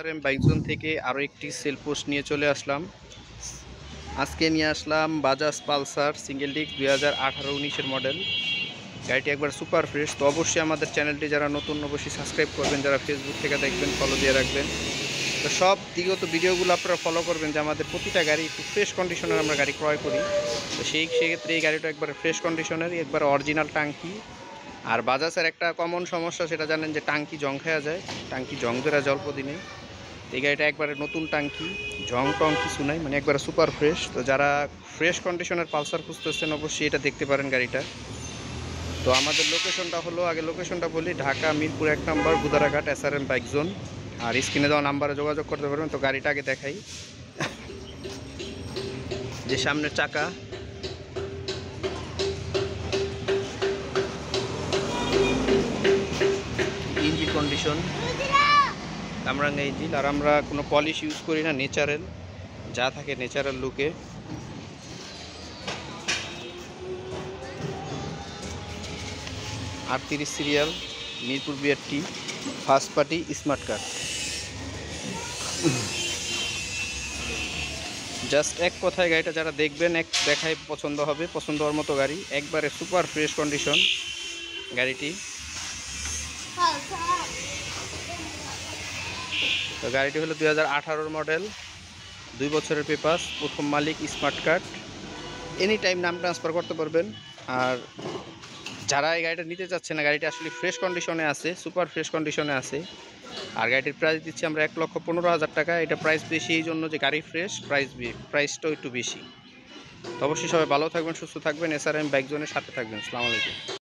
SRM bike zone থেকে আরও একটি সেল পোস্ট নিয়ে চলে আসলাম। আজকে নিয়ে আসলাম Bajaj Pulsar single disc 2018-19 model. গাড়িটি একবার সুপার ফ্রেশ। তো অবশ্যই আমাদের চ্যানেলটি যারা নতুন অবশ্যই সাবস্ক্রাইব করবেন, যারা ফেসবুক থেকে দেখবেন ফলো দিয়ে রাখবেন। তো সব বিগত ভিডিওগুলো আপনারা ফলো করবেন যে আমাদের প্রতিটা গাড়ি একটু ফ্রেশ কন্ডিশনের আমরা গাড়ি ক্রয় করি। তো সেক্ষেত্রে এই গাড়িটা একবার ফ্রেশ কন্ডিশনেরই, একবার অরিজিনাল টাঙ্কি। আর বাজাজের একটা কমন সমস্যা সেটা জানেন যে টাঙ্কি জং খেয়া যায়, টাঙ্কি জং ধরা যায় অল্প দিনে। এই গাড়িটা একবারে নতুন টাঙ্কি, জং টং কিছু নাই, মানে একবারে সুপার ফ্রেশ। তো যারা ফ্রেশ কন্ডিশনের পালসার খুঁজতেছেন অবশ্যই এটা দেখতে পারেন গাড়িটা। তো আমাদের লোকেশনটা হলো, আগে লোকেশনটা বলি, ঢাকা মিরপুর 1 নম্বর গুদারাঘাট SRM বাইক জোন। আর স্ক্রিনে দেওয়া নাম্বারে যোগাযোগ করতে পারবেন। তো গাড়িটা আগে দেখাই, যে সামনের চাকা, ইঞ্জিন কন্ডিশন কামরাঙ্গা ইঞ্জিন। আর আমরা কোনো পলিশ ইউজ করি না, ন্যাচারাল যা থাকে ন্যাচারাল লুকে। আর 30 serial, Mirpur BRT, first party smart card. Just এক কথায় গাড়িটা যারা দেখবেন, এক দেখায় পছন্দ হবে, পছন্দ হওয়ার মতো গাড়ি, একবারে সুপার ফ্রেশ কন্ডিশন গাড়িটি। তো গাড়িটি হলো 2018 মডেল, 2 বছরের পেপার, প্রথম মালিক, স্মার্ট কার্ড, এনি টাইম নাম ট্রান্সফার করতে পারবেন। আর যারা এই গাড়িটা নিতে চাচ্ছে না, গাড়িটা আসলে ফ্রেশ কন্ডিশনে আছে, সুপার ফ্রেশ কন্ডিশনে আছে। আর গাড়িটির প্রাইস দিচ্ছি আমরা 1,15,000 টাকা। এটা প্রাইস বেশি এই জন্য যে গাড়ি ফ্রেশ, প্রাইসটাও একটু বেশি। তো অবশ্যই সবাই ভালো থাকবেন, সুস্থ থাকবেন, SRM বাইক জোনের সাথে থাকবেন। আসসালামু আলাইকুম।